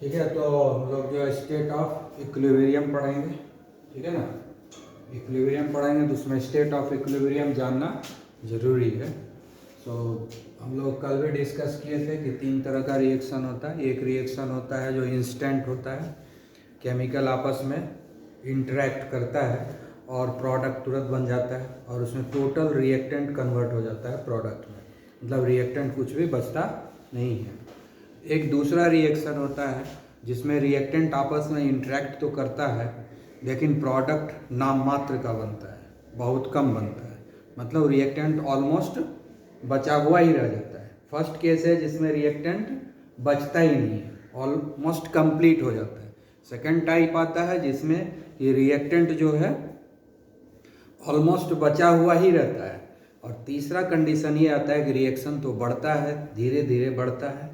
ठीक है, तो हम लोग जो स्टेट ऑफ इक्विलिब्रियम पढ़ेंगे, ठीक है ना। इक्विलिब्रियम पढ़ेंगे तो उसमें स्टेट ऑफ इक्विलिब्रियम जानना ज़रूरी है। सो हम लोग कल भी डिस्कस किए थे कि 3 तरह का रिएक्शन होता है। एक रिएक्शन होता है जो इंस्टेंट होता है, केमिकल आपस में इंटरेक्ट करता है और प्रोडक्ट तुरंत बन जाता है, और उसमें टोटल रिएक्टेंट कन्वर्ट हो जाता है प्रोडक्ट में, मतलब रिएक्टेंट कुछ भी बचता नहीं है। एक दूसरा रिएक्शन होता है जिसमें रिएक्टेंट आपस में इंटरेक्ट तो करता है लेकिन प्रोडक्ट नाम मात्र का बनता है, बहुत कम बनता है, मतलब रिएक्टेंट ऑलमोस्ट बचा हुआ ही रह जाता है। फर्स्ट केस है जिसमें रिएक्टेंट बचता ही नहीं है, ऑलमोस्ट कंप्लीट हो जाता है। सेकेंड टाइप आता है जिसमें ये रिएक्टेंट जो है ऑलमोस्ट बचा हुआ ही रहता है। और तीसरा कंडीशन ये आता है कि रिएक्शन तो बढ़ता है, धीरे धीरे बढ़ता है,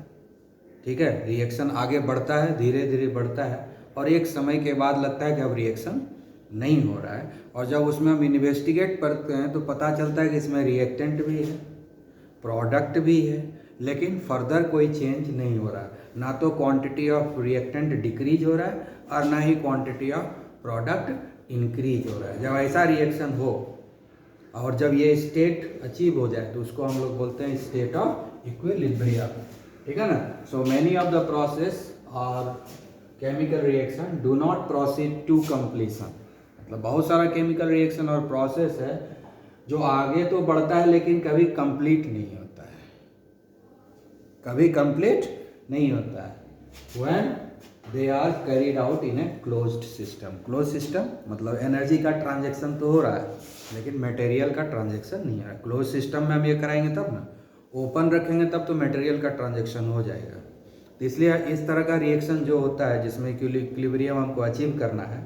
ठीक है, रिएक्शन आगे बढ़ता है, धीरे धीरे बढ़ता है, और एक समय के बाद लगता है कि अब रिएक्शन नहीं हो रहा है। और जब उसमें हम इन्वेस्टिगेट करते हैं तो पता चलता है कि इसमें रिएक्टेंट भी है, प्रोडक्ट भी है, लेकिन फर्दर कोई चेंज नहीं हो रहा है। ना तो क्वांटिटी ऑफ रिएक्टेंट डिक्रीज हो रहा है और ना ही क्वांटिटी ऑफ प्रोडक्ट इंक्रीज हो रहा है। जब ऐसा रिएक्शन हो और जब ये स्टेट अचीव हो जाए तो उसको हम लोग बोलते हैं स्टेट ऑफ इक्विलिब्रियम, ठीक है ना। So many of the process और chemical reaction do not proceed to completion, मतलब बहुत सारा केमिकल रिएक्शन और प्रोसेस है जो आगे तो बढ़ता है लेकिन कभी कंप्लीट नहीं होता है, कभी कंप्लीट नहीं होता है। When they are carried out in a closed system. Close system मतलब एनर्जी का ट्रांजेक्शन तो हो रहा है लेकिन मटेरियल का ट्रांजेक्शन नहीं हो रहा है। क्लोज सिस्टम में हम ये कराएंगे तब ना, ओपन रखेंगे तब तो मटेरियल का ट्रांजेक्शन हो जाएगा। तो इसलिए इस तरह का रिएक्शन जो होता है जिसमें इक्विलिब्रियम हमको अचीव करना है,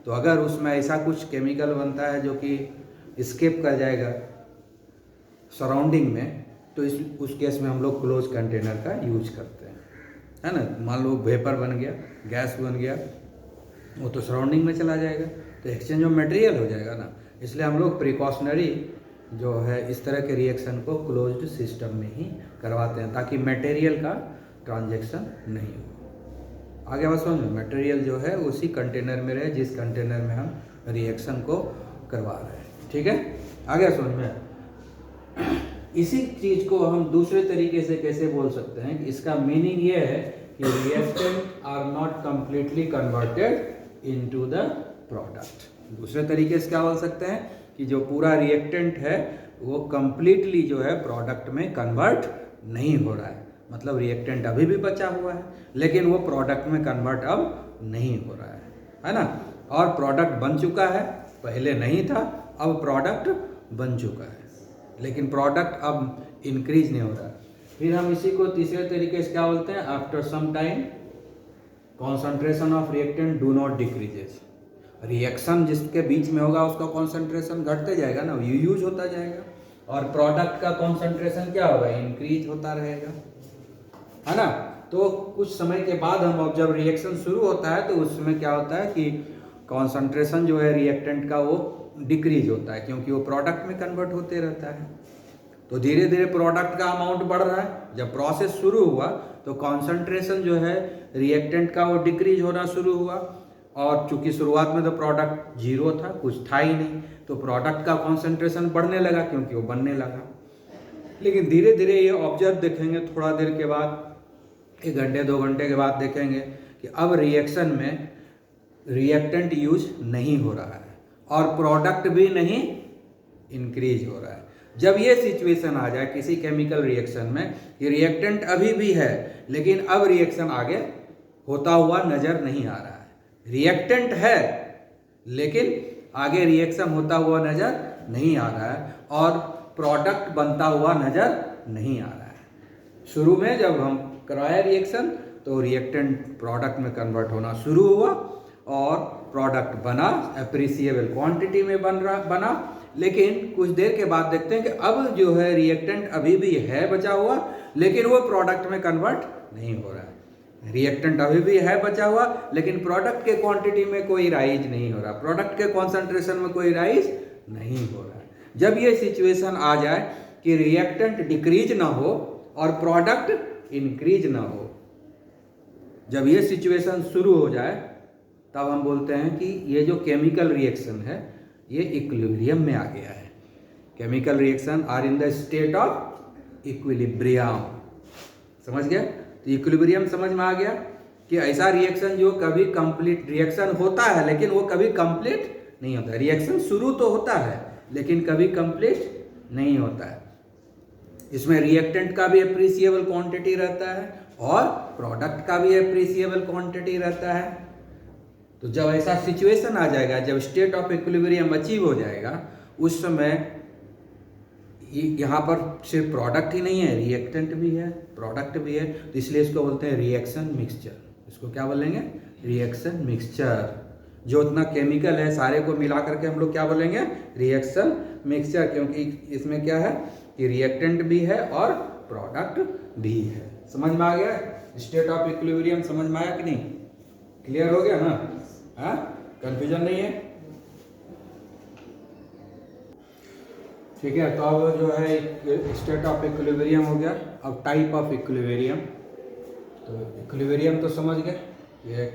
तो अगर उसमें ऐसा कुछ केमिकल बनता है जो कि स्केप कर जाएगा सराउंडिंग में, तो उस केस में हम लोग क्लोज कंटेनर का यूज करते हैं, है ना। मान लो वेपर बन गया, गैस बन गया, वो तो सराउंडिंग में चला जाएगा, तो एक्सचेंज ऑफ मटेरियल हो जाएगा ना। इसलिए हम लोग प्रिकॉशनरी जो है इस तरह के रिएक्शन को क्लोज्ड सिस्टम में ही करवाते हैं ताकि मटेरियल का ट्रांजैक्शन नहीं हो। आगे बात समझ में, मटेरियल जो है उसी कंटेनर में रहे जिस कंटेनर में हम रिएक्शन को करवा रहे हैं, ठीक है। आगे समझ में। इसी चीज को हम दूसरे तरीके से कैसे बोल सकते हैं, इसका मीनिंग ये है कि reactant are not completely converted into the product. दूसरे तरीके से क्या बोल सकते हैं कि जो पूरा रिएक्टेंट है वो कंप्लीटली जो है प्रोडक्ट में कन्वर्ट नहीं हो रहा है, मतलब रिएक्टेंट अभी भी बचा हुआ है लेकिन वो प्रोडक्ट में कन्वर्ट अब नहीं हो रहा है ना। और प्रोडक्ट बन चुका है, पहले नहीं था, अब प्रोडक्ट बन चुका है लेकिन प्रोडक्ट अब इंक्रीज नहीं हो रहा है। फिर हम इसी को तीसरे तरीके से क्या बोलते हैं, after some time concentration of reactant do not decreases. Reaction जिसके बीच में होगा उसका कॉन्सेंट्रेशन घटते जाएगा ना, यूज होता जाएगा, और प्रोडक्ट का कॉन्सेंट्रेशन क्या होगा, इंक्रीज होता रहेगा, है ना। तो कुछ समय के बाद हम अब जब रिएक्शन शुरू होता है तो उसमें क्या होता है कि कॉन्सेंट्रेशन जो है रिएक्टेंट का वो डिक्रीज होता है क्योंकि वो प्रोडक्ट में कन्वर्ट होते रहता है। तो धीरे धीरे प्रोडक्ट का अमाउंट बढ़ रहा है। जब प्रोसेस शुरू हुआ तो कॉन्सेंट्रेशन जो है रिएक्टेंट का वो डिक्रीज होना शुरू हुआ, और चूंकि शुरुआत में तो प्रोडक्ट जीरो था, कुछ था ही नहीं, तो प्रोडक्ट का कॉन्सेंट्रेशन बढ़ने लगा क्योंकि वो बनने लगा। लेकिन धीरे धीरे ये ऑब्जर्व देखेंगे, थोड़ा देर के बाद 1 घंटे 2 घंटे के बाद देखेंगे कि अब रिएक्शन में रिएक्टेंट यूज नहीं हो रहा है और प्रोडक्ट भी नहीं इंक्रीज हो रहा है। जब ये सिचुएशन आ जाए किसी केमिकल रिएक्शन में कि रिएक्टेंट अभी भी है लेकिन अब रिएक्शन आगे होता हुआ नजर नहीं आ रहा है, रिएक्टेंट है लेकिन आगे रिएक्शन होता हुआ नजर नहीं आ रहा है और प्रोडक्ट बनता हुआ नजर नहीं आ रहा है। शुरू में जब हम कराया रिएक्शन तो रिएक्टेंट प्रोडक्ट में कन्वर्ट होना शुरू हुआ और प्रोडक्ट बना, अप्रिसिएबल क्वांटिटी में बना, लेकिन कुछ देर के बाद देखते हैं कि अब जो है रिएक्टेंट अभी भी है बचा हुआ लेकिन वो प्रोडक्ट में कन्वर्ट नहीं हो रहा है। रिएक्टेंट अभी भी है बचा हुआ लेकिन प्रोडक्ट के क्वांटिटी में कोई राइज नहीं हो रहा, प्रोडक्ट के कॉन्सेंट्रेशन में कोई राइज नहीं हो रहा है। जब ये सिचुएशन आ जाए कि रिएक्टेंट डिक्रीज ना हो और प्रोडक्ट इंक्रीज ना हो, जब ये सिचुएशन शुरू हो जाए तब हम बोलते हैं कि ये जो केमिकल रिएक्शन है ये इक्विलिब्रियम में आ गया है। Chemical reaction are in the state of equilibrium. समझ गया? तो इक्विलिब्रियम समझ में आ गया कि ऐसा रिएक्शन जो कभी कंप्लीट रिएक्शन होता है लेकिन वो कभी कंप्लीट नहीं होता। रिएक्शन शुरू तो होता है लेकिन कभी कंप्लीट नहीं होता है। इसमें रिएक्टेंट का भी एप्रिसिएबल क्वांटिटी रहता है और प्रोडक्ट का भी एप्रिसिएबल क्वांटिटी रहता है। तो जब ऐसा सिचुएशन आ जाएगा, जब स्टेट ऑफ इक्विलिब्रियम अचीव हो जाएगा, उस समय यहाँ पर सिर्फ प्रोडक्ट ही नहीं है, रिएक्टेंट भी है, प्रोडक्ट भी है। तो इसलिए इसको बोलते हैं रिएक्शन मिक्सचर। इसको क्या बोलेंगे? Reaction mixture. जो इतना केमिकल है सारे को मिला करके हम लोग क्या बोलेंगे? Reaction mixture. क्योंकि इसमें क्या है कि रिएक्टेंट भी है और प्रोडक्ट भी है। समझ में आ गया? स्टेट ऑफ इक्विलिब्रियम समझ में आया कि नहीं? क्लियर हो गया ना? हाँ, कंफ्यूजन नहीं है? ठीक है। तो अब जो है एक स्टेट ऑफ इक्विलिब्रियम हो गया। अब टाइप ऑफ इक्विलिब्रियम। तो इक्विलिब्रियम तो समझ गए, ये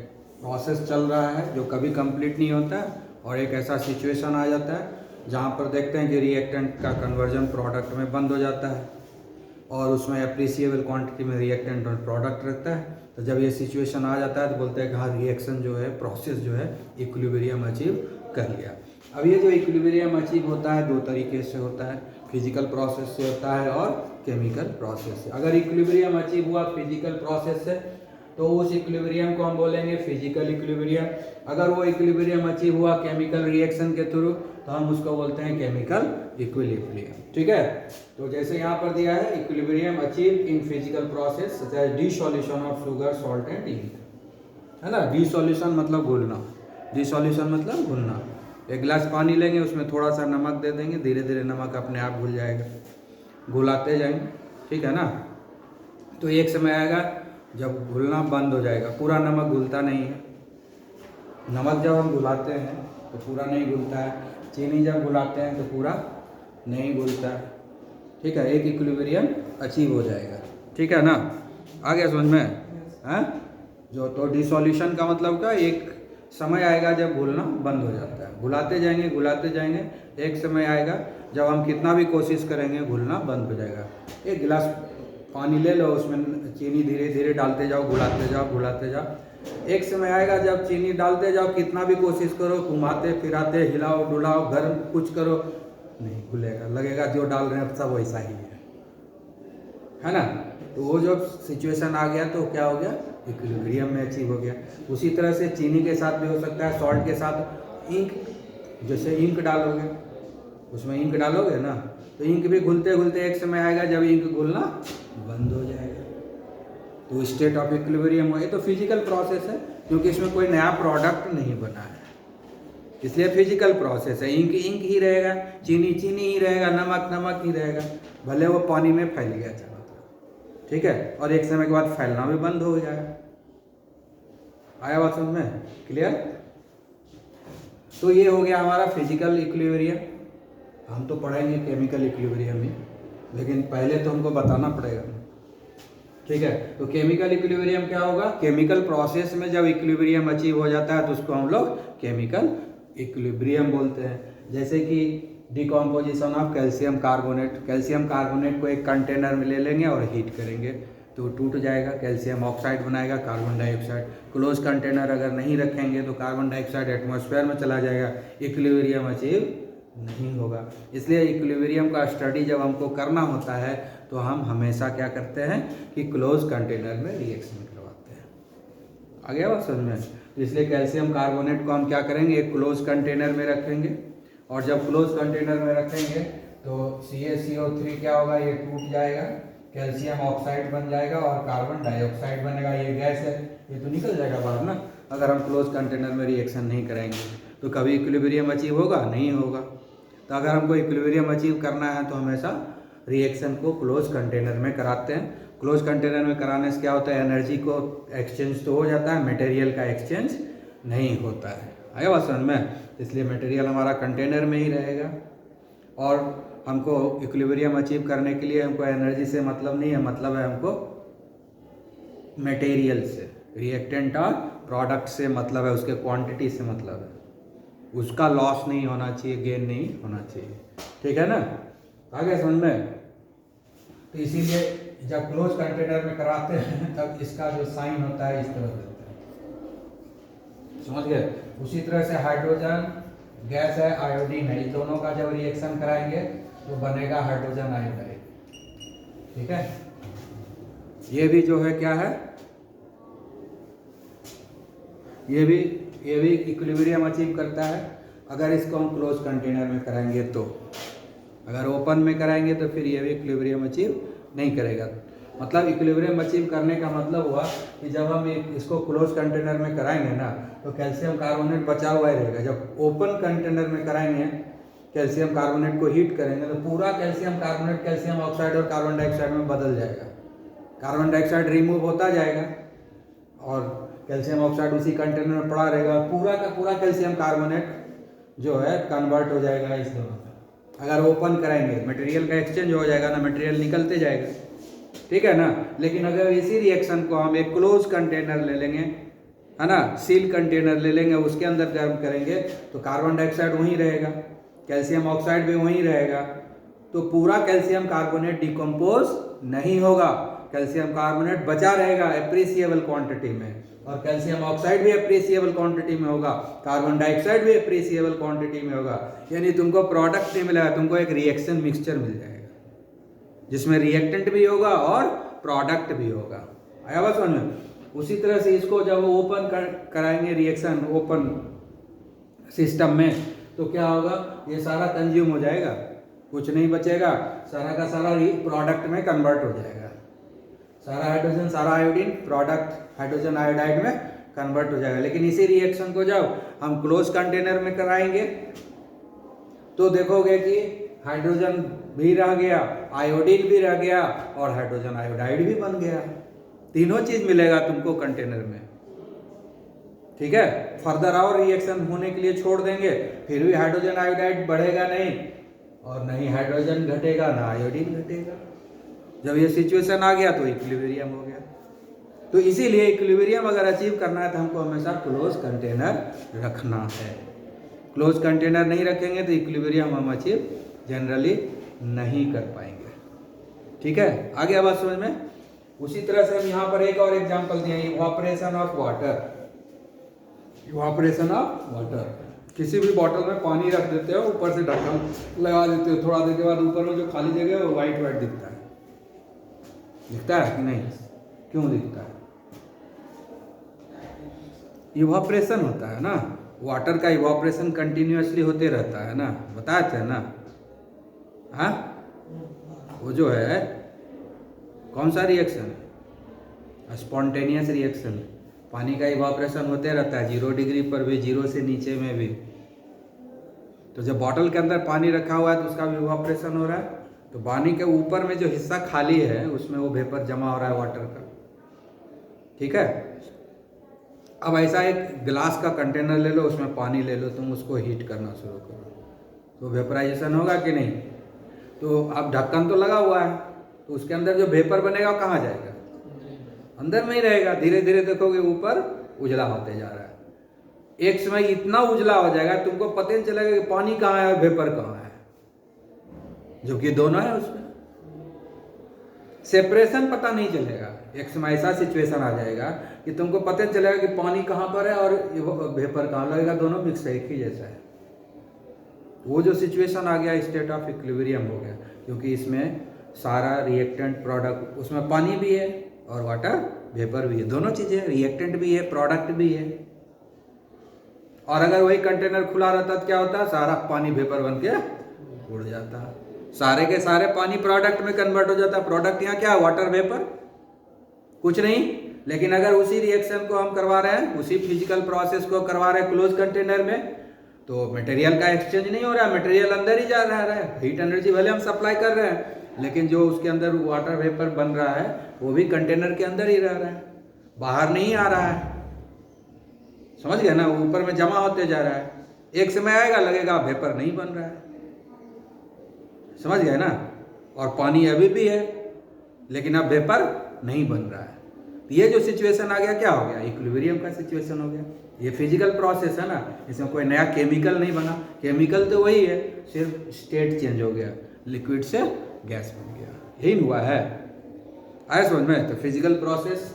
प्रोसेस चल रहा है जो कभी कंप्लीट नहीं होता है और एक ऐसा सिचुएशन आ जाता है जहाँ पर देखते हैं कि रिएक्टेंट का कन्वर्जन प्रोडक्ट में बंद हो जाता है और उसमें एप्रिसिएबल क्वांटिटी में रिएक्टेंट और प्रोडक्ट रहता है। तो जब ये सिचुएशन आ जाता है तो बोलते हैं कि हाँ, रिएक्शन जो है, प्रोसेस जो है, इक्विलिब्रियम अचीव कर लिया। अब ये जो इक्विलिब्रियम अचीव होता है दो तरीके से होता है, फिजिकल प्रोसेस से होता है और केमिकल प्रोसेस से। अगर इक्विलिब्रियम अचीव हुआ फिजिकल प्रोसेस से तो उस इक्विलिब्रियम को हम बोलेंगे फिजिकल इक्विलिब्रियम। अगर वो इक्विलिब्रियम अचीव हुआ केमिकल रिएक्शन के थ्रू तो हम उसको बोलते हैं केमिकल इक्विलिब्रियम। ठीक है। तो जैसे यहाँ पर दिया है, equilibrium achieve in physical process such as dissolution of sugar, salt and ink. है ना? डिसॉल्यूशन मतलब घुलना, डिसॉल्यूशन मतलब घुलना। एक गिलास पानी लेंगे, उसमें थोड़ा सा नमक दे देंगे, धीरे धीरे नमक अपने आप घुल जाएगा, घुलाते जाएंगे। ठीक है ना? तो एक समय आएगा जब घुलना बंद हो जाएगा, पूरा नमक घुलता नहीं है। नमक जब हम घुलाते हैं तो पूरा नहीं घुलता है, चीनी जब घुलाते हैं तो पूरा नहीं घुलता है। ठीक है। एक इक्विलिब्रियम अचीव हो जाएगा। ठीक है ना? आ गया समझ में? हाँ, जो तो डिसॉल्यूशन का मतलब क्या, एक समय आएगा जब घुलना बंद हो जाता है, घुलाते जाएंगे घुलाते जाएंगे, एक समय आएगा जब हम कितना भी कोशिश करेंगे घुलना बंद हो जाएगा। एक गिलास पानी ले लो, उसमें चीनी धीरे धीरे डालते जाओ, घुलाते जाओ घुलाते जाओ। एक समय आएगा जब चीनी डालते जाओ, कितना भी कोशिश करो, घुमाते फिराते, हिलाओ डुलाओ, गर्म कुछ करो, नहीं घुलेगा, लगेगा जो डाल रहे हैं सब वैसा ही है ना? तो वो जब सिचुएशन आ गया तो क्या हो गया? इक्विलिब्रियम में अचीव हो गया। उसी तरह से चीनी के साथ भी हो सकता है, सॉल्ट के साथ इंक, जैसे इंक डालोगे, उसमें इंक डालोगे ना, तो इंक भी घुलते घुलते एक समय आएगा जब इंक घुलना बंद हो जाएगा। तो स्टेट ऑफ इक्विलिब्रियम हो। ये तो फिजिकल प्रोसेस है क्योंकि इसमें कोई नया प्रोडक्ट नहीं बना है, इसलिए फिजिकल प्रोसेस है। इंक इंक ही रहेगा, चीनी चीनी ही रहेगा, नमक नमक ही रहेगा, भले वो पानी में फैल गया चलो। ठीक है। और एक समय के बाद फैलना भी बंद हो जाएगा। आया बात समझ में? क्लियर? तो ये हो गया हमारा फिजिकल इक्विलिब्रियम। हम तो पढ़ेंगे केमिकल इक्विलिब्रियम ही, लेकिन पहले तो हमको बताना पड़ेगा। ठीक है। तो केमिकल इक्विलिब्रियम क्या होगा? केमिकल प्रोसेस में जब इक्विलिब्रियम अचीव हो जाता है तो उसको हम लोग केमिकल इक्विलिब्रियम बोलते हैं। जैसे कि decomposition of calcium carbonate. Calcium carbonate को एक कंटेनर में ले लेंगे और हीट करेंगे तो टूट जाएगा, कैल्शियम ऑक्साइड बनाएगा, कार्बन डाइऑक्साइड। क्लोज कंटेनर अगर नहीं रखेंगे तो कार्बन डाइऑक्साइड एटमॉस्फेयर में चला जाएगा, इक्विलिब्रियम अचीव नहीं होगा। इसलिए इक्विलिब्रियम का स्टडी जब हमको करना होता है तो हम हमेशा क्या करते हैं कि क्लोज कंटेनर में रिएक्शन करवाते हैं। आ गया बात समझ में? इसलिए कैल्शियम कार्बोनेट को हम क्या करेंगे, एक क्लोज कंटेनर में रखेंगे और जब क्लोज कंटेनर में रखेंगे तो CaCO3 क्या होगा, ये टूट जाएगा, कैल्शियम ऑक्साइड बन जाएगा और कार्बन डाइऑक्साइड बनेगा। ये गैस है, ये तो निकल जाएगा बाहर ना, अगर हम क्लोज कंटेनर में रिएक्शन नहीं करेंगे तो कभी इक्विलिब्रियम अचीव होगा नहीं होगा। तो अगर हमको इक्विलिब्रियम अचीव करना है तो हमेशा रिएक्शन को क्लोज कंटेनर में कराते हैं। क्लोज कंटेनर में कराने से क्या होता है, एनर्जी को एक्सचेंज तो हो जाता है, मटेरियल का एक्सचेंज नहीं होता है। आया बात समझ में? इसलिए मटेरियल हमारा कंटेनर में ही रहेगा और हमको इक्विलिब्रियम अचीव करने के लिए हमको एनर्जी से मतलब नहीं है, मतलब है हमको मटेरियल से। रिएक्टेंट और प्रोडक्ट से मतलब है, उसके क्वांटिटी से मतलब है, उसका लॉस नहीं होना चाहिए, गेन नहीं होना चाहिए। ठीक है ना, आगे समझ में। तो इसीलिए जब क्लोज कंटेनर में कराते हैं तब इसका जो साइन होता है इस तरह देते हैं, समझ गए। उसी तरह से हाइड्रोजन गैस है, आयोडीन है, इन दोनों का जब रिएक्शन कराएंगे तो बनेगा हाइड्रोजन आयोडाइड। ठीक है, ये भी जो है क्या है, ये भी इक्विलिब्रियम अचीव करता है अगर इसको हम क्लोज कंटेनर में कराएंगे तो। अगर ओपन में कराएंगे तो फिर ये भी इक्विलिब्रियम अचीव नहीं करेगा। मतलब इक्विलिब्रियम अचीव करने का मतलब हुआ कि जब हम इसको क्लोज कंटेनर में कराएंगे ना तो कैल्शियम कार्बोनेट बचा हुआ ही रहेगा। जब ओपन कंटेनर में कराएंगे, कैल्शियम कार्बोनेट को हीट करेंगे तो पूरा कैल्शियम कार्बोनेट कैल्शियम ऑक्साइड और कार्बन डाइऑक्साइड में बदल जाएगा। कार्बन डाइऑक्साइड रिमूव होता जाएगा और कैल्शियम ऑक्साइड उसी कंटेनर में पड़ा रहेगा, पूरा का पूरा कैल्शियम कार्बोनेट जो है कन्वर्ट हो जाएगा इस दोनों में। अगर ओपन कराएंगे मटेरियल का एक्सचेंज हो जाएगा ना, मटेरियल निकलते जाएगा। ठीक है ना, लेकिन अगर इसी रिएक्शन को हम एक क्लोज कंटेनर ले लेंगे, है ना, सील कंटेनर ले लेंगे, उसके अंदर गर्म करेंगे तो कार्बन डाइऑक्साइड वहीं रहेगा, कैल्शियम ऑक्साइड भी वहीं रहेगा, तो पूरा कैल्शियम कार्बोनेट डिकम्पोज नहीं होगा, कैल्शियम कार्बोनेट बचा रहेगा एप्रिसिएबल क्वांटिटी में, और कैल्शियम ऑक्साइड भी एप्रिसिएबल क्वांटिटी में होगा, कार्बन डाइऑक्साइड भी एप्रिसिएबल क्वांटिटी में होगा। यानी तुमको प्रोडक्ट नहीं मिलेगा, तुमको एक रिएक्शन मिक्सचर मिल जाएगा जिसमें रिएक्टेंट भी होगा और प्रोडक्ट भी होगा। आया बात समझ में। उसी तरह से इसको जब ओपन कराएंगे रिएक्शन ओपन सिस्टम में तो क्या होगा, ये सारा कंज्यूम हो जाएगा, कुछ नहीं बचेगा, सारा का सारा प्रोडक्ट में कन्वर्ट हो जाएगा। सारा हाइड्रोजन सारा आयोडीन प्रोडक्ट हाइड्रोजन आयोडाइड में कन्वर्ट हो जाएगा। लेकिन इसी रिएक्शन को जब हम क्लोज कंटेनर में कराएंगे तो देखोगे कि हाइड्रोजन भी रह गया, आयोडीन भी रह गया और हाइड्रोजन आयोडाइड भी बन गया। तीनों चीज मिलेगा तुमको कंटेनर में। ठीक है, फर्दर और रिएक्शन होने के लिए छोड़ देंगे फिर भी हाइड्रोजन आयोडाइड बढ़ेगा नहीं और नहीं हाइड्रोजन घटेगा ना आयोडीन घटेगा। जब ये सिचुएशन आ गया तो इक्विलिब्रियम हो गया। तो इसीलिए इक्विलिब्रियम अगर अचीव करना है तो हमको हमेशा क्लोज कंटेनर रखना है। क्लोज कंटेनर नहीं रखेंगे तो इक्विलिब्रियम हम अचीव जनरली नहीं कर पाएंगे। ठीक है, आगे बात समझ में। उसी तरह से हम यहाँ पर एक और एग्जांपल दिए, evaporation of water. Evaporation of water, किसी भी बॉटल में पानी रख देते हो, ऊपर से ढक्कन लगा देते हो, थोड़ा देर के बाद ऊपर में जो खाली जगह है वो व्हाइट व्हाइट दिखता है। दिखता है कि नहीं? क्यों दिखता है? इवापोरेशन होता है ना, वाटर का इवापोरेशन कंटिन्यूअसली होते रहता है ना, बताए थे ना। हाँ, वो जो है कौन सा रिएक्शन? Spontaneous reaction. पानी का इवापोरेशन होते रहता है 0 डिग्री पर भी, 0 से नीचे में भी। तो जब बॉटल के अंदर पानी रखा हुआ है तो उसका भी इवापोरेशन हो रहा है, तो पानी के ऊपर में जो हिस्सा खाली है उसमें वो वेपर जमा हो रहा है वाटर का। ठीक है, अब ऐसा एक ग्लास का कंटेनर ले लो, उसमें पानी ले लो, तुम उसको हीट करना शुरू करो तो वेपराइजेशन होगा कि नहीं? तो अब ढक्कन तो लगा हुआ है तो उसके अंदर जो वेपर बनेगा वो कहाँ जाएगा? अंदर में ही रहेगा। धीरे धीरे देखोगे ऊपर उजला होते जा रहा है, एक समय इतना उजला हो जाएगा तुमको पता नहीं चलेगा कि पानी कहाँ है और वेपर कहाँ है, जबकि दोनों है उसमें। सेपरेशन पता नहीं चलेगा। एक समय ऐसा सिचुएशन आ जाएगा कि तुमको पता नहीं चलेगा कि पानी कहाँ पर है और वेपर कहाँ, लगेगा दोनों मिक्स है, एक ही जैसा है। वो जो सिचुएशन आ गया स्टेट ऑफ इक्विलिब्रियम हो गया, क्योंकि इसमें सारा रिएक्टेंट प्रोडक्ट, उसमें पानी भी है और वाटर वेपर भी है, दोनों चीजें, रिएक्टेंट भी है प्रोडक्ट भी है। और अगर वही कंटेनर खुला रहता तो क्या होता? सारा पानी वेपर बन के उड़ जाता, सारे के सारे पानी प्रोडक्ट में कन्वर्ट हो जाता। प्रोडक्ट यहाँ क्या? वाटर वेपर, कुछ नहीं। लेकिन अगर उसी रिएक्शन को हम करवा रहे हैं, उसी फिजिकल प्रोसेस को करवा रहे हैं क्लोज कंटेनर में, तो मटेरियल का एक्सचेंज नहीं हो रहा है, मटेरियल अंदर ही जा रहा है। हीट एनर्जी भले हम सप्लाई कर रहे हैं लेकिन जो उसके अंदर वाटर वेपर बन रहा है वो भी कंटेनर के अंदर ही रह रहा है, बाहर नहीं आ रहा है। समझ गए ना? ऊपर में जमा होते जा रहा है, एक समय आएगा लगेगा वेपर नहीं बन रहा है। समझ गए ना? और पानी अभी भी है लेकिन अब वेपर नहीं बन रहा है। तो ये जो सिचुएशन आ गया क्या हो गया, इक्विलिब्रियम का सिचुएशन हो गया। ये फिजिकल प्रोसेस है ना, इसमें कोई नया केमिकल नहीं बना, केमिकल तो वही है, सिर्फ स्टेट चेंज हो गया, लिक्विड से गैस बन गया, यही हुआ है। आया समझ में? तो फिजिकल प्रोसेस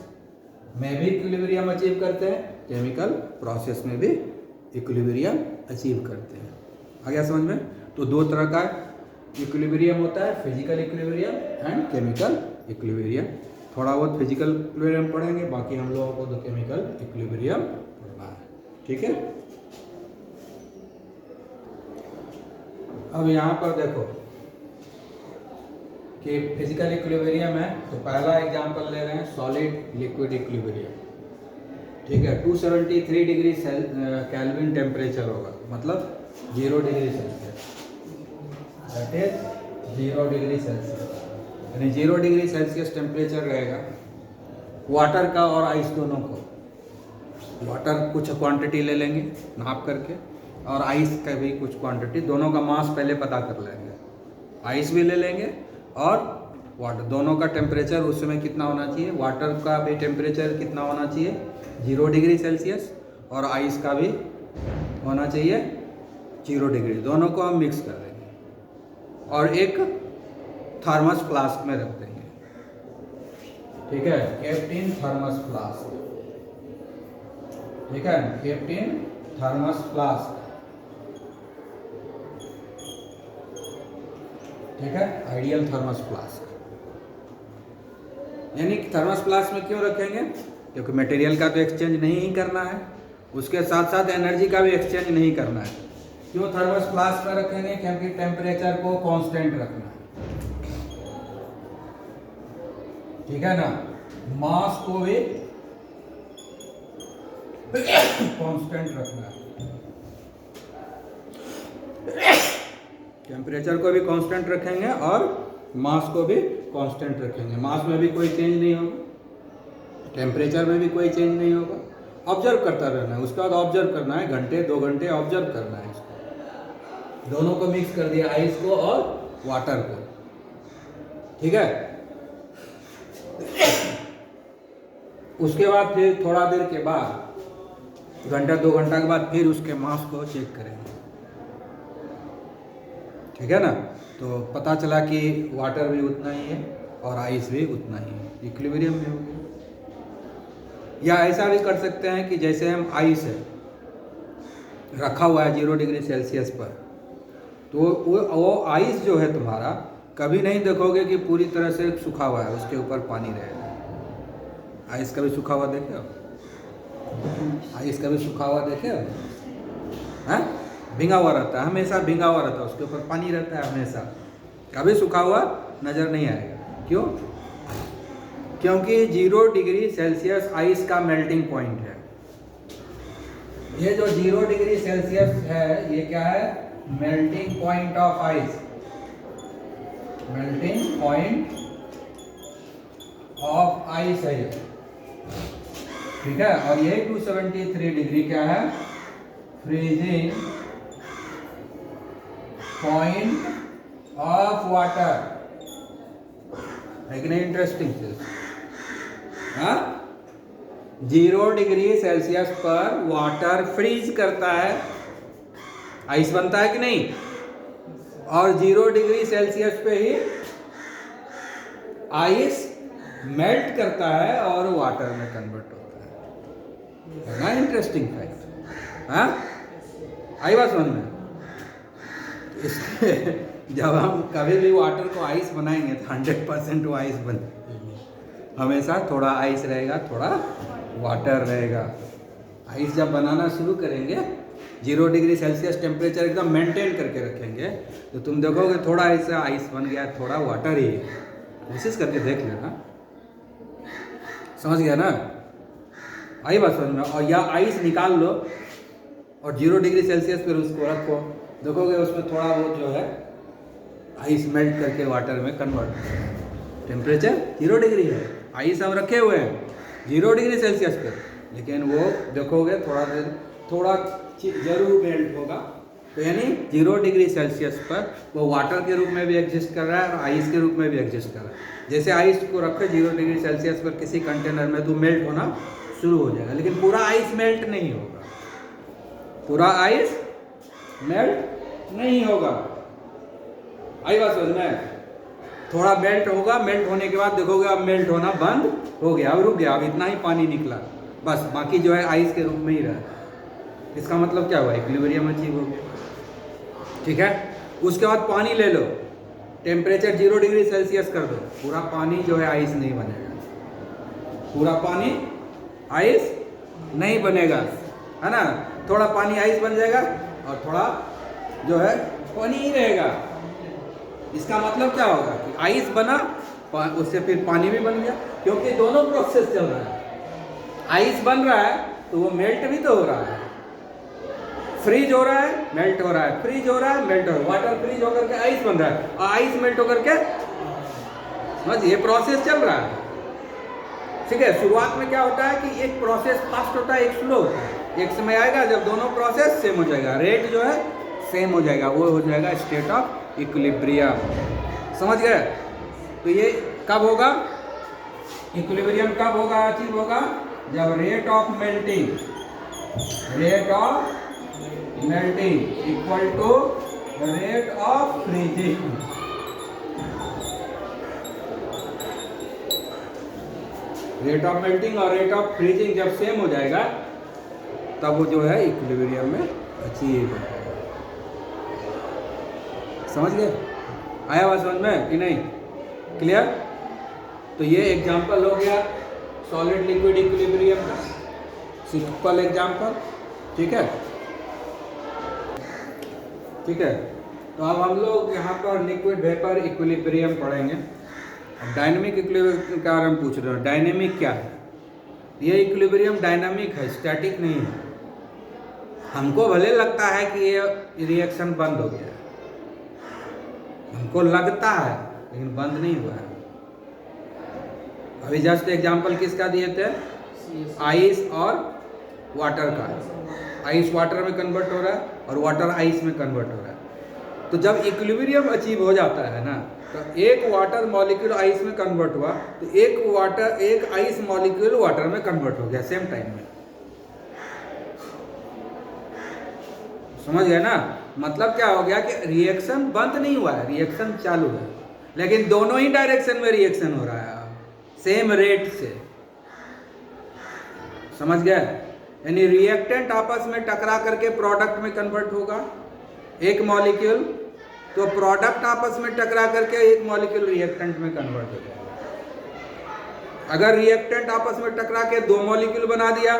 में भी इक्विलिब्रियम अचीव करते हैं, केमिकल प्रोसेस में भी इक्विलिब्रियम अचीव करते हैं। आ गया समझ में? तो दो तरह का इक्विलिब्रियम होता है, physical equilibrium and chemical equilibrium. थोड़ा बहुत फिजिकल इक्विलिब्रियम पढ़ेंगे, बाकी हम लोगों को तो केमिकल इक्विलिब्रियम पढ़ना है, ठीक है। अब यहाँ पर देखो कि फिजिकल इक्विलिब्रियम है, तो पहला एग्जांपल ले रहे हैं सॉलिड लिक्विड इक्विलिब्रियम, ठीक है। 273 डिग्री केल्विन टेम्परेचर होगा, मतलब 0 degree Celsius, that is 0 degree Celsius, यानी 0 डिग्री सेल्सियस टेम्परेचर रहेगा वाटर का और आइस दोनों को। वाटर कुछ क्वांटिटी ले लेंगे नाप करके, और आइस का भी कुछ क्वांटिटी, दोनों का मास पहले पता कर लेंगे, आइस भी ले लेंगे और वाटर, दोनों का टेम्परेचर उस समय कितना होना चाहिए, वाटर का भी टेम्परेचर कितना होना चाहिए 0 डिग्री सेल्सियस, और आइस का भी होना चाहिए 0 डिग्री, दोनों को हम मिक्स कर देंगे और एक थर्मस फ्लास्क में रख देंगे, ठीक है, केप्ट इन थर्मस फ्लास्क, ठीक है, केप्ट इन थर्मस फ्लास्क, ठीक है, आइडियल थर्मस फ्लास्क। यानी थर्मस फ्लास्क में क्यों रखेंगे, क्योंकि मटेरियल का तो एक्सचेंज नहीं ही करना है, उसके साथ साथ एनर्जी का भी एक्सचेंज नहीं करना है। क्यों थर्मस फ्लास्क में रखेंगे, क्योंकि टेम्परेचर को कांस्टेंट रखना है, ठीक है ना, मास को भी कांस्टेंट रखना है, टेम्परेचर को भी कांस्टेंट रखेंगे और मास को भी कांस्टेंट रखेंगे। मास में भी कोई चेंज नहीं होगा, टेम्परेचर में भी कोई चेंज नहीं होगा, ऑब्जर्व करता रहना है, उसके बाद ऑब्जर्व करना है, घंटे 2 घंटे ऑब्जर्व करना है इसको। दोनों को मिक्स कर दिया, आइस को और वाटर को, ठीक है। उसके बाद फिर थोड़ा देर के बाद, घंटा 2 घंटा के बाद फिर उसके मास को चेक करेंगे, ठीक है ना। तो पता चला कि वाटर भी उतना ही है और आइस भी उतना ही है, इक्विलिब्रियम में हो गया। या ऐसा भी कर सकते हैं कि जैसे हम आइस है रखा हुआ है 0 डिग्री सेल्सियस पर, तो वो आइस जो है तुम्हारा, कभी नहीं देखोगे कि पूरी तरह से सूखा हुआ है, उसके ऊपर पानी रहेगा। आइस कभी सूखा हुआ देखे हो? आइस कभी सूखा हुआ देखे हो? हाँ, भींगा हुआ रहता है, हमेशा भींगा हुआ रहता है, उसके ऊपर पानी रहता है हमेशा, कभी सूखा हुआ नजर नहीं आएगा। क्यों? क्योंकि 0 डिग्री सेल्सियस आइस का मेल्टिंग पॉइंट है। ये जो 0 डिग्री सेल्सियस है, ये क्या है? Melting point of ice, melting point of ice है ये, ठीक है। और ये 273 डिग्री क्या है? फ्रीजिंग पॉइंट ऑफ वाटर है कि नहीं? इंटरेस्टिंग चीज, हाँ। 0 डिग्री सेल्सियस पर वाटर फ्रीज करता है, आइस बनता है कि नहीं? और 0 डिग्री सेल्सियस पे ही आइस मेल्ट करता है और वाटर में कन्वर्ट होता है ना। इंटरेस्टिंग फैक्ट, हाँ। आई बात समझ में? इसके जब हम कभी भी वाटर को आइस बनाएंगे तो 100% वो आइस बनेगी, हमेशा थोड़ा आइस रहेगा, थोड़ा वाटर रहेगा। आइस जब बनाना शुरू करेंगे, 0 डिग्री सेल्सियस टेम्परेचर एकदम मेंटेन करके रखेंगे, तो तुम देखोगे थोड़ा ऐसा आइस बन गया, थोड़ा वाटर ही है। कोशिश करके देख लेना, समझ गया ना? आई बात समझ में? और या आइस निकाल लो और 0 डिग्री सेल्सियस पर उसको रखो, देखोगे उसमें थोड़ा बहुत जो है आइस मेल्ट करके वाटर में कन्वर्ट। टेम्परेचर 0 डिग्री है, आइस हम रखे हुए हैं 0 डिग्री सेल्सियस पर, लेकिन वो देखोगे थोड़ा देर थोड़ा जरूर मेल्ट होगा तो यानी 0 डिग्री सेल्सियस पर वो वाटर के रूप में भी एग्जिस्ट कर रहा है और आइस के रूप में भी एग्जिस्ट कर रहा है। जैसे आइस को रखे 0 डिग्री सेल्सियस पर किसी कंटेनर में तो मेल्ट होना शुरू हो जाएगा, लेकिन पूरा आइस मेल्ट नहीं होगा, पूरा आइस मेल्ट नहीं होगा। आई बात समझ में? थोड़ा मेल्ट होगा, मेल्ट होने के बाद देखोगे अब मेल्ट होना बंद हो गया, अब रुक गया, अब इतना ही पानी निकला, बस बाकी जो है आइस के रूप में ही रहा। इसका मतलब क्या हुआ? इक्विलिब्रियम अचीव हो गया। ठीक है, उसके बाद पानी ले लो, टेम्परेचर 0 डिग्री सेल्सियस कर दो, पूरा पानी जो है आइस नहीं बनेगा, पूरा पानी आइस नहीं बनेगा, है ना। थोड़ा पानी आइस बन जाएगा और थोड़ा जो है पानी ही रहेगा। इसका मतलब क्या होगा कि आइस बना, उससे फिर पानी भी बन गया, क्योंकि दोनों प्रोसेस चल रहा है। आइस बन रहा है तो वो मेल्ट भी तो हो रहा है, फ्रीज हो रहा है, मेल्ट हो रहा है, फ्रीज हो रहा है, मेल्ट हो रहा है, वाटर फ्रीज होकर के आइस बन रहा है और आइस मेल्ट होकर के, समझ, ये प्रोसेस चल रहा है। ठीक है, शुरुआत में क्या होता है कि एक प्रोसेस फास्ट होता है, एक स्लो होता है। एक समय आएगा जब दोनों प्रोसेस सेम हो जाएगा, रेट जो है सेम हो जाएगा, वो हो जाएगा स्टेट ऑफ इक्विलिब्रियम। समझ गए? तो ये कब होगा? इक्विलिब्रियम कब होगा, अचीव होगा? जब rate of melting equal to rate of freezing. Rate of melting और रेट ऑफ फ्रीजिंग जब सेम हो जाएगा तब वो जो है इक्विलिब्रियम में अचीव हो जाएगा। समझ गए? आया बात समझ में कि नहीं? क्लियर? तो ये एग्जांपल हो गया सॉलिड लिक्विड इक्विलिब्रियम का, सिंपल एग्जांपल। ठीक है, ठीक है। तो अब हम लोग यहाँ पर लिक्विड वेपर इक्विलिब्रियम पढ़ेंगे। अब डायनेमिक इक्विलिब्रियम का हम पूछ रहे हो, डायनेमिक क्या है? ये इक्विलिब्रियम डायनामिक है, स्टैटिक नहीं है। हमको भले लगता है कि ये रिएक्शन बंद हो गया है, हमको लगता है, लेकिन बंद नहीं हुआ है। अभी जस्ट एग्जांपल किसका दिए थे? आइस और वाटर का। आइस वाटर में कन्वर्ट हो रहा है और वाटर आइस में कन्वर्ट हो रहा है। तो जब इक्विलिब्रियम अचीव हो जाता है ना, तो एक वाटर मॉलिक्यूल आइस में कन्वर्ट हुआ तो एक आइस मॉलिक्यूल वाटर में कन्वर्ट हो गया सेम टाइम में। समझ गए ना? मतलब क्या हो गया कि रिएक्शन बंद नहीं हुआ है, रिएक्शन चालू है, लेकिन दोनों ही डायरेक्शन में रिएक्शन हो रहा है सेम रेट से। समझ गए? यानी रिएक्टेंट आपस में टकरा करके प्रोडक्ट में कन्वर्ट होगा एक मॉलिक्यूल, तो प्रोडक्ट आपस में टकरा करके एक मॉलिक्यूल रिएक्टेंट में कन्वर्ट हो जाएगा। अगर रिएक्टेंट आपस में टकरा के 2 मॉलिक्यूल बना दिया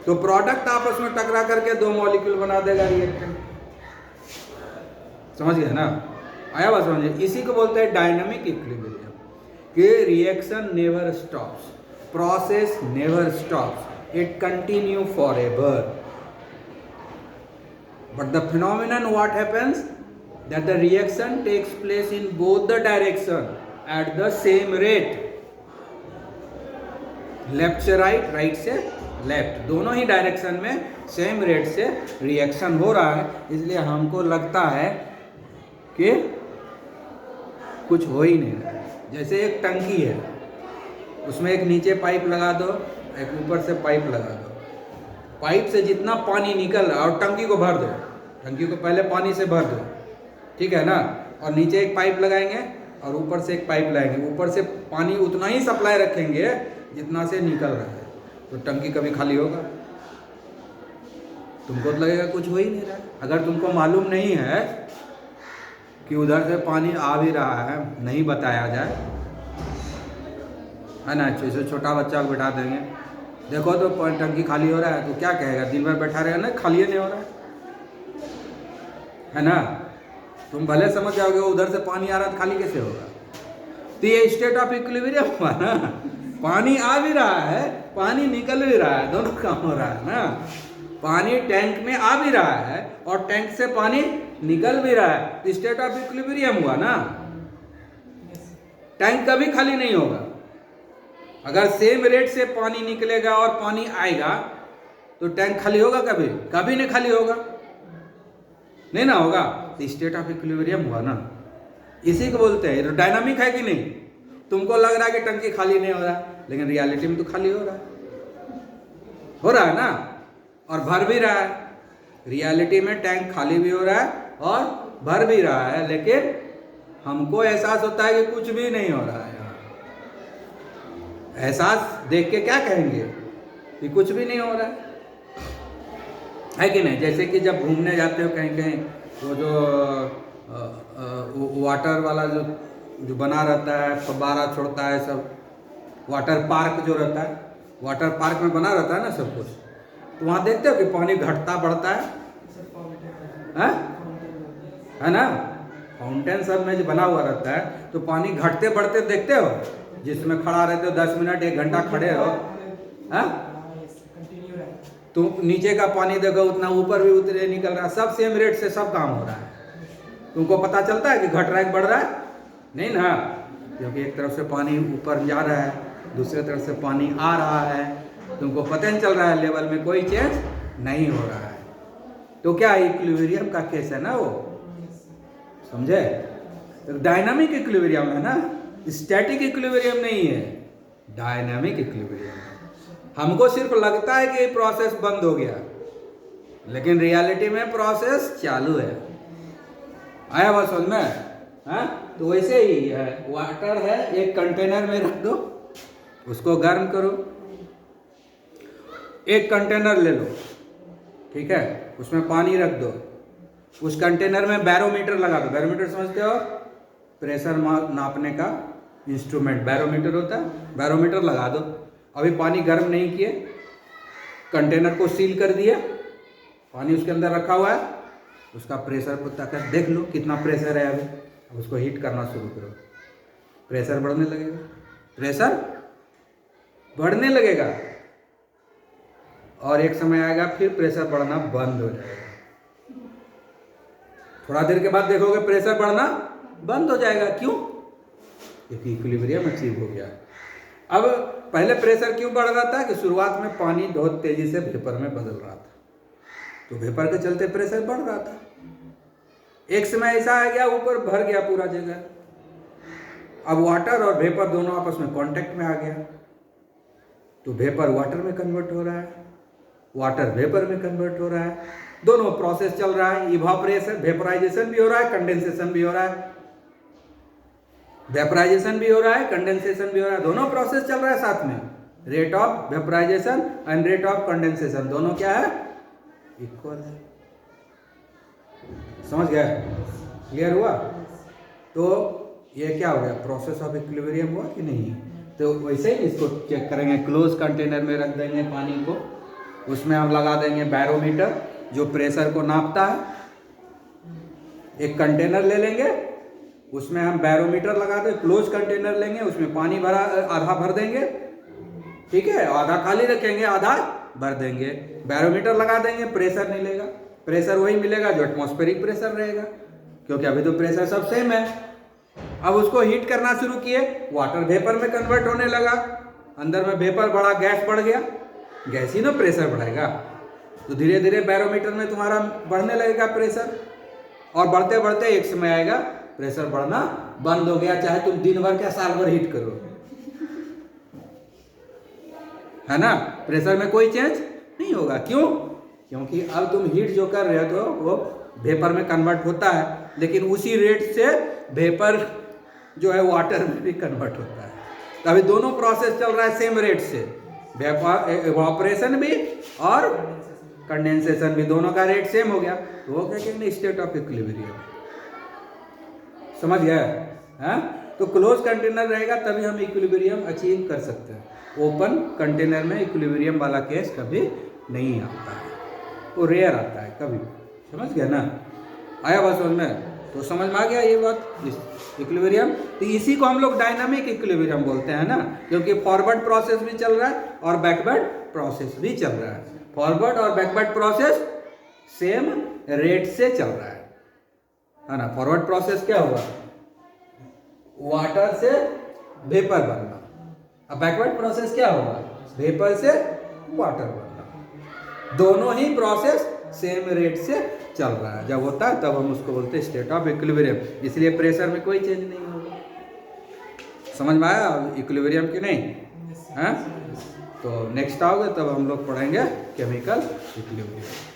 तो प्रोडक्ट आपस में टकरा करके 2 मॉलिक्यूल बना देगा रिएक्टेंट। समझ गए ना? आया बात समझिए? इसी को बोलते हैं डायनामिक इक्विलिब्रियम, कि reaction never stops, process never stops, it continue forever. But the phenomenon what happens, that the reaction takes place in both the direction at the same rate. Left से राइट, राइट से left, दोनों ही direction में same rate से reaction हो रहा है। इसलिए हमको लगता है कि कुछ हो ही नहीं रहा है। जैसे एक टंकी है, उसमें एक नीचे पाइप लगा दो, एक ऊपर से पाइप लगा दो, पाइप से जितना पानी निकल रहा है, और टंकी को भर दो, टंकी को पहले पानी से भर दो, ठीक है ना, और नीचे एक पाइप लगाएंगे और ऊपर से एक पाइप लगाएंगे, ऊपर से पानी उतना ही सप्लाई रखेंगे जितना से निकल रहा है, तो टंकी कभी खाली होगा? तुमको तो लगेगा कुछ हो ही नहीं रहा है। अगर तुमको मालूम नहीं है कि उधर से पानी आ भी रहा है, नहीं बताया जाए, है ना, जैसे छोटा बच्चा को बैठा देंगे, देखो तो टंकी खाली हो रहा है, तो क्या कहेगा? दिन भर बैठा रहेगा ना, खाली नहीं हो रहा है ना। तुम भले समझ जाओगे उधर से पानी आ रहा है, खाली कैसे होगा? तो ये स्टेट ऑफ इक्विलिब्रियम हुआ ना, पानी आ भी रहा है, पानी निकल भी रहा है, दोनों काम हो रहा है ना। पानी टैंक में आ भी रहा है और टैंक से पानी निकल भी रहा है, तो स्टेट ऑफ इक्विलिब्रियम हुआ ना। टैंक कभी खाली नहीं होगा। अगर सेम रेट से पानी निकलेगा और पानी आएगा तो टैंक खाली होगा? कभी कभी नहीं खाली होगा। नहीं ना होगा, तो स्टेट ऑफ इक्विलिब्रियम हुआ ना, इसी को बोलते हैं। डायनामिक है कि नहीं? तुमको लग रहा है कि टंकी खाली नहीं हो रहा, लेकिन रियलिटी में तो खाली हो रहा है ना, और भर भी रहा है। रियलिटी में टैंक खाली भी हो रहा है और भर भी रहा है, लेकिन हमको एहसास होता है कि कुछ भी नहीं हो रहा है। एहसास देख के क्या कहेंगे कि कुछ भी नहीं हो रहा है कि नहीं? जैसे कि जब घूमने जाते हो कहीं कहीं, वो जो वाटर वाला जो बना रहता है, फव्वारा छोड़ता है सब, वाटर पार्क जो रहता है, वाटर पार्क में बना रहता है ना सब कुछ, तो वहाँ देखते हो कि पानी घटता बढ़ता है ना? फाउंटेन सब में जो बना हुआ रहता है, तो पानी घटते बढ़ते देखते हो, जिसमें खड़ा रहते हो 10 मिनट 1 घंटा खड़े हो, तो नीचे का पानी देखो उतना ऊपर भी उतरे निकल रहा है, सब सेम रेट से सब काम हो रहा है। तुमको पता चलता है कि घट रहा है बढ़ रहा है? नहीं ना, क्योंकि एक तरफ से पानी ऊपर जा रहा है, दूसरे तरफ से पानी आ रहा है, तुमको पता नहीं चल रहा है, लेवल में कोई चेंज नहीं हो रहा है। तो क्या इक्विलिब्रियम का केस है ना वो, समझे? तो डायनामिक इक्विलिब्रियम है ना, स्टैटिक इक्विलिब्रियम नहीं है, डायनामिक इक्विलिब्रियम। हमको सिर्फ लगता है कि प्रोसेस बंद हो गया, लेकिन रियलिटी में प्रोसेस चालू है। आया बात समझ में? तो वैसे ही है, वाटर है, एक कंटेनर में रख दो, उसको गर्म करो, एक कंटेनर ले लो, ठीक है, उसमें पानी रख दो, उस कंटेनर में बैरोमीटर लगा दो। बैरोमीटर समझते हो? प्रेशर नापने का इंस्ट्रूमेंट बैरोमीटर होता है। बैरोमीटर लगा दो, अभी पानी गर्म नहीं किए, कंटेनर को सील कर दिया, पानी उसके अंदर रखा हुआ है, उसका प्रेशर को ताकत देख लो कितना प्रेशर है। अभी अब उसको हीट करना शुरू करो, प्रेशर बढ़ने लगेगा, प्रेशर बढ़ने लगेगा, और एक समय आएगा फिर प्रेशर बढ़ना बंद हो जाएगा। थोड़ा देर के बाद देखोगे प्रेशर बढ़ना बंद हो जाएगा। क्यों? क्योंकि इक्विलिब्रियम अचीव हो गया। अब पहले प्रेशर क्यों बढ़ रहा था? कि शुरुआत में पानी बहुत तेजी से वेपर में बदल रहा था, तो वेपर के चलते प्रेशर बढ़ रहा था। एक समय ऐसा आ गया, ऊपर भर गया पूरा जगह, अब वाटर और वेपर दोनों आपस में कांटेक्ट में आ गया, तो वेपर वाटर में कन्वर्ट हो रहा है, वाटर वेपर में कन्वर्ट हो रहा है, दोनों प्रोसेस चल रहा है। इवापोरेशन, वेपराइजेशन भी हो रहा है, कंडेंसेशन भी हो रहा है, वेपराइजेशन भी हो रहा है, कंडेंसेशन भी हो रहा है, दोनों प्रोसेस चल रहा है साथ में। Rate of vaporisation and rate of condensation दोनों क्या है? इक्वल है। समझ गया? क्लियर हुआ? तो ये क्या हो गया? प्रोसेस ऑफ इक्विलिब्रियम हुआ कि नहीं? तो वैसे ही इसको चेक करेंगे। क्लोज कंटेनर में रख देंगे पानी को, उसमें हम लगा देंगे बैरोमीटर जो प्रेशर को नापता है। एक कंटेनर ले लेंगे, उसमें हम बैरोमीटर लगा दें, क्लोज कंटेनर लेंगे, उसमें पानी भरा, आधा भर देंगे, ठीक है, आधा खाली रखेंगे, आधा भर देंगे, बैरोमीटर लगा देंगे, प्रेशर नहीं लेगा, प्रेशर वही मिलेगा जो एटमॉस्फेरिक प्रेशर रहेगा, क्योंकि अभी तो प्रेशर सब सेम है। अब उसको हीट करना शुरू किए, वाटर वेपर में कन्वर्ट होने लगा, अंदर में वेपर बढ़ा, गैस बढ़ गया, गैस ही ना प्रेशर बढ़ेगा, तो धीरे धीरे बैरोमीटर में तुम्हारा बढ़ने लगेगा प्रेशर, और बढ़ते बढ़ते एक समय आएगा प्रेशर बढ़ना बंद हो गया, चाहे तुम दिन भर क्या साल भर हीट करो, है ना, प्रेशर में कोई चेंज नहीं होगा। क्यों? क्योंकि अब तुम हीट जो कर रहे हो तो वो वेपर में कन्वर्ट होता है, लेकिन उसी रेट से वेपर जो है वाटर में भी कन्वर्ट होता है। तो अभी दोनों प्रोसेस चल रहा है सेम रेट से, इवापोरेशन भी और कंडेंसेशन भी, दोनों का रेट सेम हो गया, तो वो क्या कहते हैं? State of equilibrium. समझ गया? है? तो क्लोज कंटेनर रहेगा तभी हम इक्विलिब्रियम अचीव कर सकते हैं। ओपन कंटेनर में इक्विलिब्रियम वाला केस कभी नहीं आता है, वो रेयर आता है कभी। समझ गया ना? आया बात समझ में? तो समझ में आ गया ये बात, इक्विलिब्रियम। तो इसी को हम लोग डायनामिक इक्विलिब्रियम बोलते हैं ना, क्योंकि फॉरवर्ड प्रोसेस भी चल रहा है और बैकवर्ड प्रोसेस भी चल रहा है। फॉरवर्ड और बैकवर्ड प्रोसेस सेम रेट से चल रहा है ना। फॉरवर्ड प्रोसेस क्या हुआ? वाटर से वेपर बनना। अब बैकवर्ड प्रोसेस क्या होगा? वेपर से वाटर बनना। दोनों ही प्रोसेस सेम रेट से चल रहा है। जब होता है तब हम उसको बोलते हैं स्टेट ऑफ इक्विलिब्रियम। इसलिए प्रेशर में कोई चेंज नहीं होगा। समझ में आया इक्विलिब्रियम की नहीं? हैं? तो नेक्स्ट आओगे तब हम लोग पढ़ेंगे केमिकल इक्विलिब्रियम।